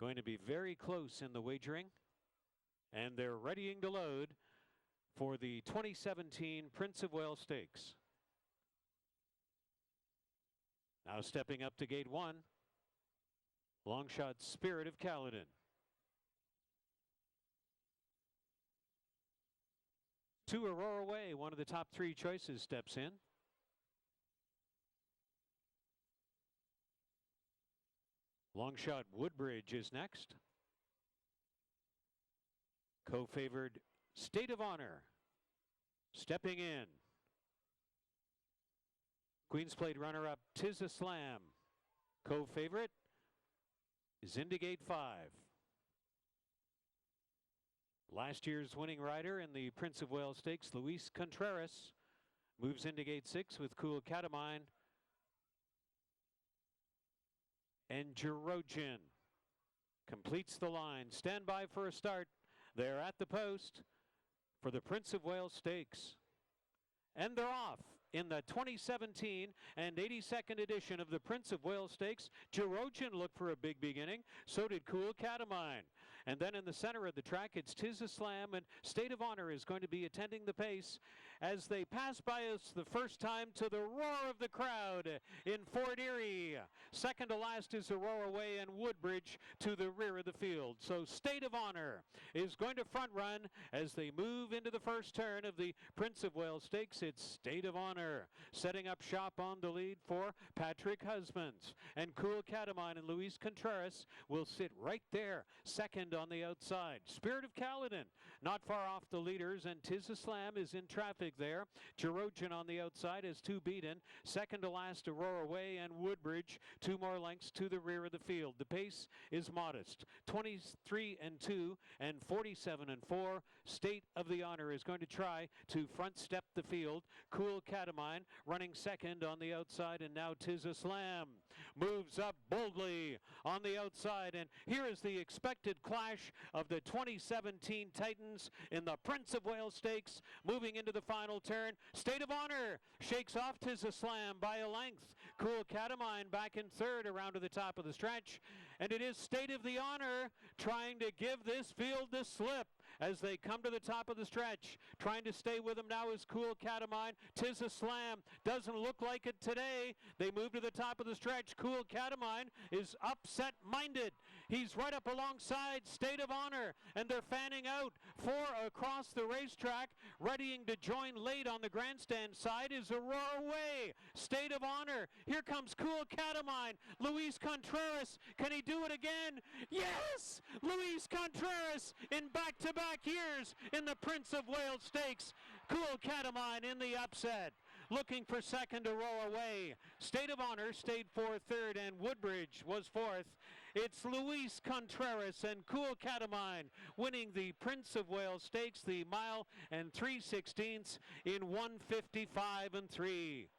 going to be very close in the wagering. And they're readying to load for the 2017 Prince of Wales Stakes. Now stepping up to gate 1, longshot Spirit of Caledon. To Aurora Way, one of the top 3 choices, steps in. Longshot Woodbridge is next. Co-favored State of Honor stepping in. Queen's Plate runner-up Tis a Slam. Co-favorite is into gate 5. Last year's winning rider in the Prince of Wales Stakes, Luis Contreras, moves into gate 6 with Cool Catomine and Gerogian completes the line. Stand by for a start. They're at the post for the Prince of Wales Stakes. And they're off in the 2017 and 82nd edition of the Prince of Wales Stakes. Gerogian looked for a big beginning. So did Cool Catomine. And then in the center of the track, it's Tis a Slam, and State of Honor is going to be attending the pace as they pass by us the first time to the roar of the crowd in Fort Erie. Second to last is Aurora Way and Woodbridge to the rear of the field. So State of Honor is going to front run as they move into the first turn of the Prince of Wales Stakes. It's State of Honor setting up shop on the lead for Patrick Husbands. And Cool Catomine and Luis Contreras will sit right there, second on the outside. Spirit of Caledon not far off the leaders, and Tis a Slam is in traffic there. Gerogian on the outside is 2 beaten. Second to last, Aurora Way and Woodbridge, 2 more lengths to the rear of the field. The pace is modest, 23 and 2 and 47 and 4. State of the Honor is going to try to front step the field. Cool Catomine running second on the outside, and now Tis a Slam moves up boldly on the outside. And here is the expected clash of the 2017 Titans in the Prince of Wales Stakes. Moving into the final turn, State of Honor shakes off Tis a Slam by a length. Cool Catomine back in third around to the top of the stretch. And it is State of the Honor trying to give this field the slip as they come to the top of the stretch. Trying to stay with them now is Cool Catomine. Tis a Slam doesn't look like it today. They move to the top of the stretch. Cool Catomine is upset-minded. He's right up alongside State of Honor, and they're fanning out. 4 across the racetrack. Readying to join late on the grandstand side is Aurora Way. State of Honor. Here comes Cool Catomine. Luis Contreras. Can he do it again? Yes! Luis Contreras in back-to-back years in the Prince of Wales Stakes. Cool Catomine in the upset. Looking for second, Aurora Way. State of Honor stayed for third, and Woodbridge was fourth. It's Luis Contreras and Cool Catomine winning the Prince of Wales Stakes, the mile and 3/16 in 1:55 and 3.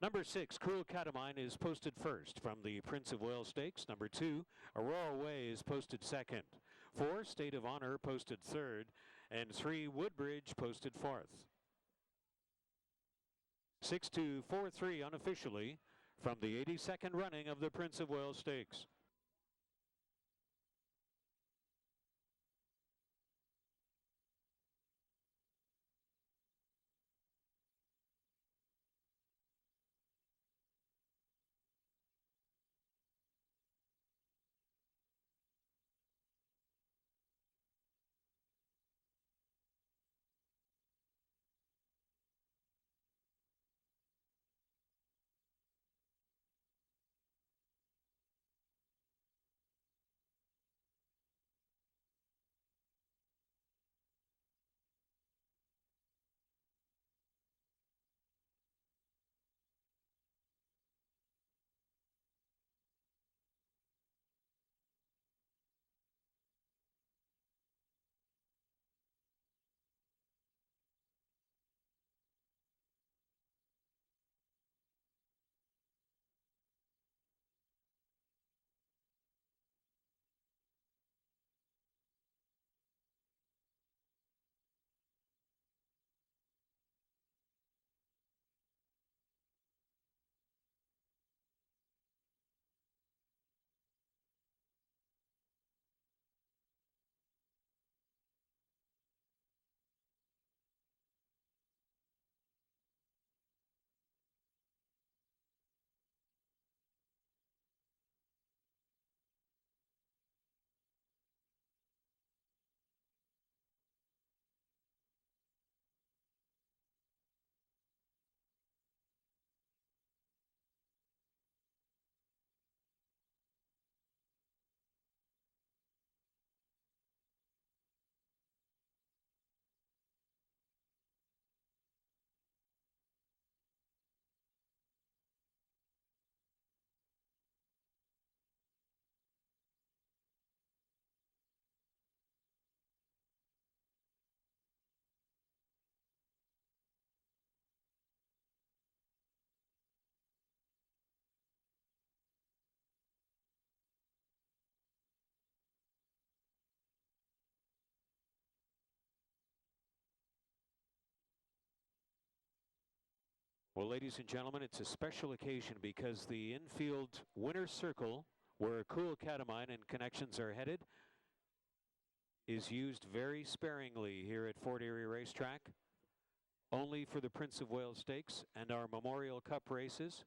Number 6, Cool Catomine, is posted first from the Prince of Wales Stakes. Number 2, Aurora Way is posted second. 4, State of Honor posted third. And 3, Woodbridge posted fourth. 6-2-4-3 unofficially from the 82nd running of the Prince of Wales Stakes. Well, ladies and gentlemen, it's a special occasion because the infield winner's circle, where Cool Catomine and connections are headed, is used very sparingly here at Fort Erie Racetrack, only for the Prince of Wales Stakes and our Memorial Cup races.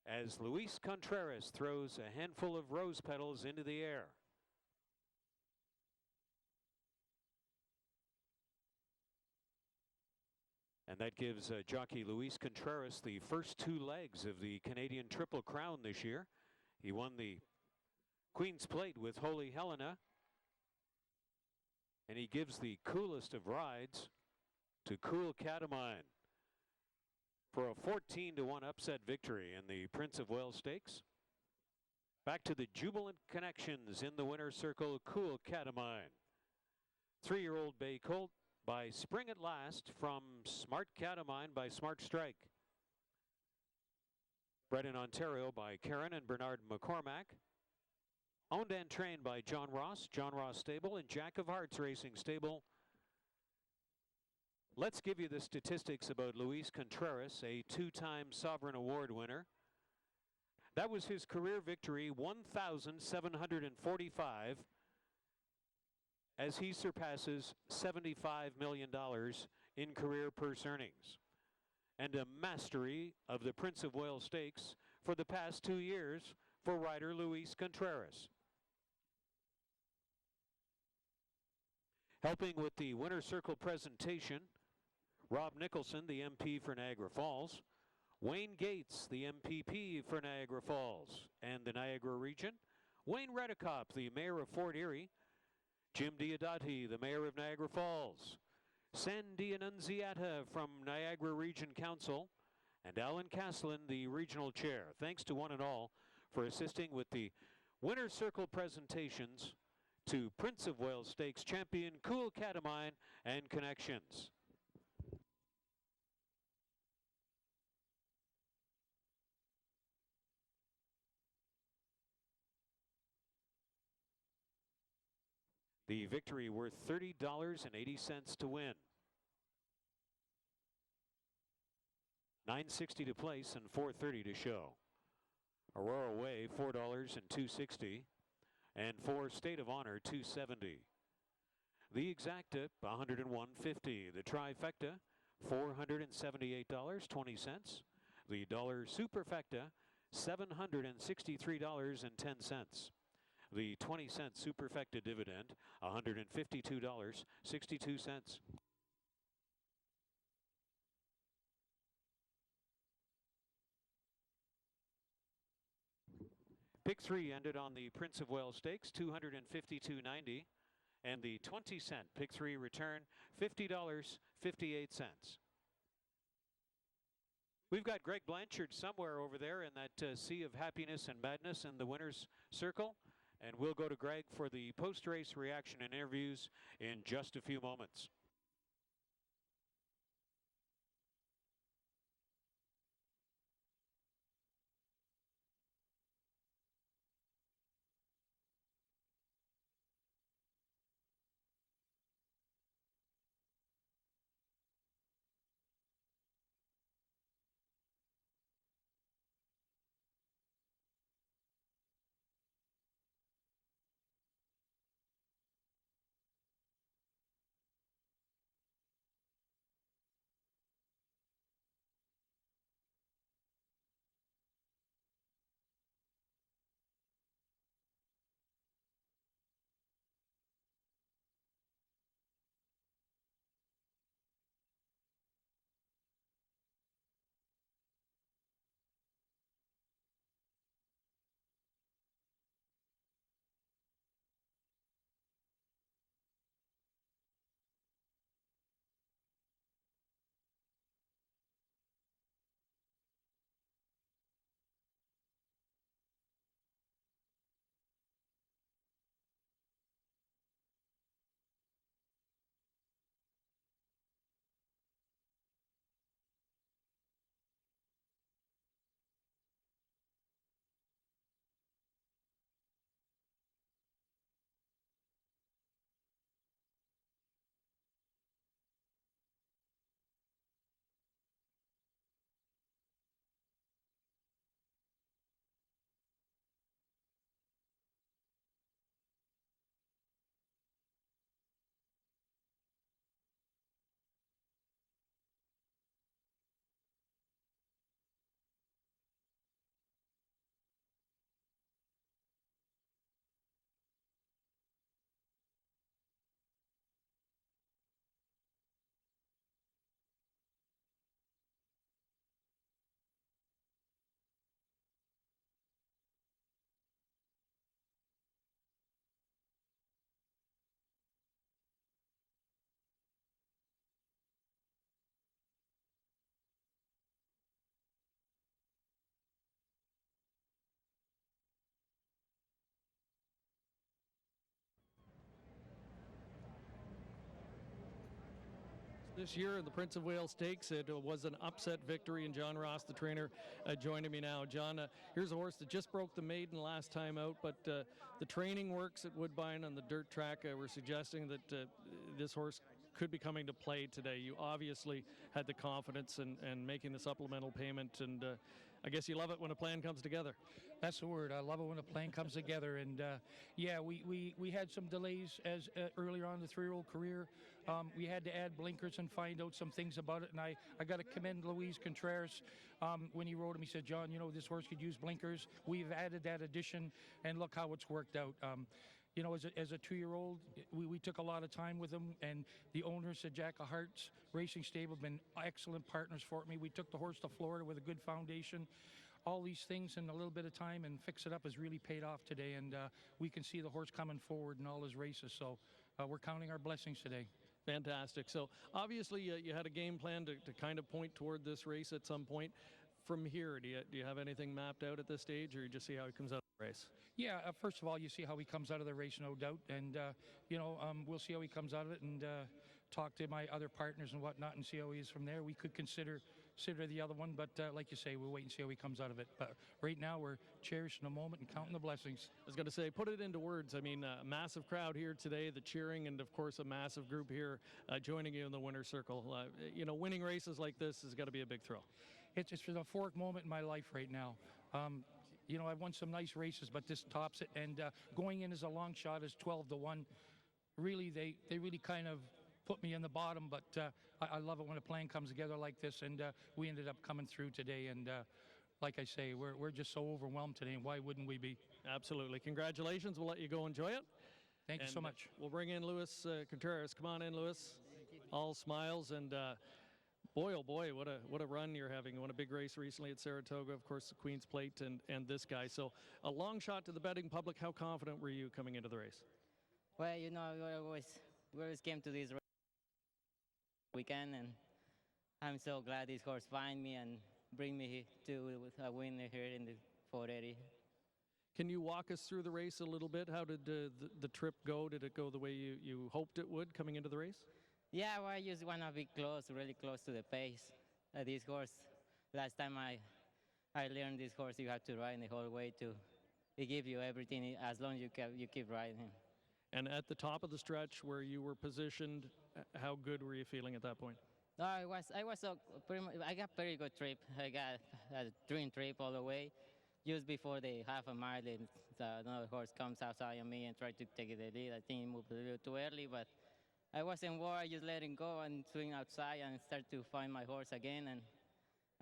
As Luis Contreras throws a handful of rose petals into the air. And that gives jockey Luis Contreras the first two legs of the Canadian Triple Crown this year. He won the Queen's Plate with Holy Helena. And he gives the coolest of rides to Cool Catomine for a 14-1 upset victory in the Prince of Wales Stakes. Back to the jubilant connections in the winner's circle, Cool Catomine. 3-year-old bay colt by Spring at Last from Smart Catomine by Smart Strike. Bred in Ontario by Karen and Bernard McCormack. Owned and trained by John Ross Stable and Jack of Hearts Racing Stable. Let's give you the statistics about Luis Contreras, a 2-time Sovereign Award winner. That was his career victory, 1,745, as he surpasses $75 million in career purse earnings. And a mastery of the Prince of Wales Stakes for the past 2 years for rider Luis Contreras. Helping with the winner's circle presentation, Rob Nicholson, the MP for Niagara Falls. Wayne Gates, the MPP for Niagara Falls and the Niagara region. Wayne Redekop, the mayor of Fort Erie. Jim Diodati, the mayor of Niagara Falls. Sandy Annunziata from Niagara Region Council. And Alan Caslin, the regional chair. Thanks to one and all for assisting with the winner's circle presentations to Prince of Wales Stakes champion Cool Catomine and connections. The victory worth $30.80 to win. $9.60 to place and $4.30 to show. Aurora Way, $4 and $2.60. And for State of Honor, $2.70. The Exacta, $101.50. The Trifecta, $478.20. The Dollar Superfecta, $763.10. The 20-cent Superfecta dividend, $152.62. Pick 3 ended on the Prince of Wales Stakes, $252.90. And the 20-cent Pick 3 return, $50.58. We've got Greg Blanchard somewhere over there in that sea of happiness and madness in the winner's circle. And we'll go to Greg for the post-race reaction and interviews in just a few moments. this year in the Prince of Wales Stakes. It was an upset victory, and John Ross, the trainer, joining me now. John, here's a horse that just broke the maiden last time out, but the training works at Woodbine on the dirt track. We're suggesting that this horse could be coming to play today. You obviously had the confidence and making the supplemental payment, and I guess you love it when a plan comes together. That's the word. I love it when a plan comes together. And yeah, we had some delays as earlier on in the 3-year-old career. We had to add blinkers and find out some things about it. And I got to commend Luis Contreras when he rode him. He said, John, you know, this horse could use blinkers. We've added that addition, and look how it's worked out. You know, as a 2-year-old, we took a lot of time with him, and the owners at Jack of Hearts Racing Stable have been excellent partners for me. We took the horse to Florida with a good foundation. All these things in a little bit of time and fix it up has really paid off today, and we can see the horse coming forward in all his races. So we're counting our blessings today. Fantastic. So obviously you had a game plan to kind of point toward this race at some point. From here, do you have anything mapped out at this stage, or you just see how he comes out of the race? Yeah, first of all, you see how he comes out of the race, no doubt. And, you know, we'll see how he comes out of it and talk to my other partners and whatnot and see how he is from there. We could consider the other one, but like you say, we'll wait and see how he comes out of it. But right now, we're cherishing the moment and counting the blessings. I was going to say, put it into words. I mean, a massive crowd here today, the cheering, and of course, a massive group here joining you in the winner's circle. You know, winning races like this has got to be a big thrill. It's a euphoric moment in my life right now. You know, I've won some nice races, but this tops it. And going in as a long shot is 12-1. Really, they really kind of put me in the bottom, but I love it when a plan comes together like this, and we ended up coming through today. And like I say, we're just so overwhelmed today, and why wouldn't we be? Absolutely. Congratulations. We'll let you go enjoy it. Thank you so much. We'll bring in Luis Contreras. Come on in, Luis. All smiles, and boy, oh boy, what a run you're having. You won a big race recently at Saratoga, of course, the Queen's Plate, and this guy. So a long shot to the betting public. How confident were you coming into the race? Well, you know, we always came to this weekend, and I'm so glad this horse find me and bring me to a winner here in the Fort Erie. Can you walk us through the race a little bit? How did the trip go? Did it go the way you hoped it would coming into the race? Yeah, well, I just want to be close, really close to the pace. This horse, last time I learned this horse, you have to ride the whole way to. It gives you everything as long as you keep riding him. And at the top of the stretch where you were positioned, how good were you feeling at that point? No, I was so pretty much, I got pretty good trip. I got a dream trip all the way. Just before the half a mile, another horse comes outside of me and tried to take the lead. I think he moved a little too early, but I wasn't worried. I just let him go and swing outside and start to find my horse again.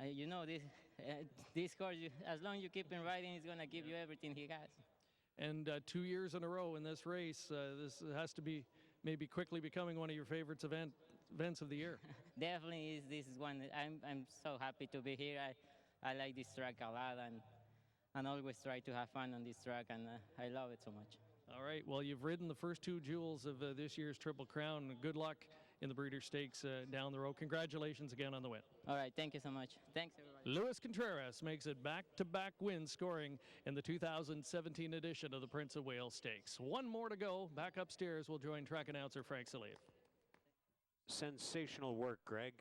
And you know, this horse, as long as you keep him riding, he's going to give you everything he has. And 2 years in a row in this race, this has to be maybe quickly becoming one of your favorites events of the year. Definitely, this is one. I'm so happy to be here. I like this track a lot, and always try to have fun on this track, and I love it so much. All right, well, you've ridden the first 2 jewels of this year's Triple Crown. Good luck in the Breeders' Stakes down the road. Congratulations again on the win. All right, thank you so much. Thanks, everybody. Luis Contreras makes it back-to-back wins, scoring in the 2017 edition of the Prince of Wales Stakes. One more to go. Back upstairs, we'll join track announcer Frank Salia. Sensational work, Greg.